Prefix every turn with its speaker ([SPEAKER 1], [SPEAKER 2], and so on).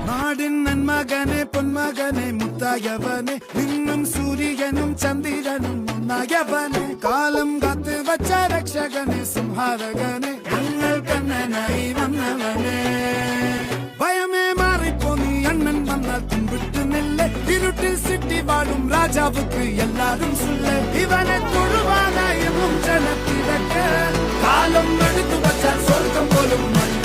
[SPEAKER 1] നാടിൻ നന്മകനെ പൊന്മകനെ മുത്തായവനെ നിന്നും സൂര്യനും ചന്ദ്രനും ഒന്നായവനെ കാലം കാത്ത് വച്ച രക്ഷകനെ സംഹാരകനെ ഞങ്ങൾ കണ്ണനായി വന്നവനെ ഭയമേ മാറിപ്പോ നീ അണ്ണൻ വന്നാൽ തുമ്പിട്ട് നെല്ല് ഇരുട്ടിൽ സിറ്റി വാഴും രാജാവുക്ക് എല്ലാരും സുല്ല് ഇവനെ തൊഴുവാനായും ജനത്തിരക്ക് കാലം എടുത്തു വച്ചാൽ സ്വർഗം പോലും മണ്ണ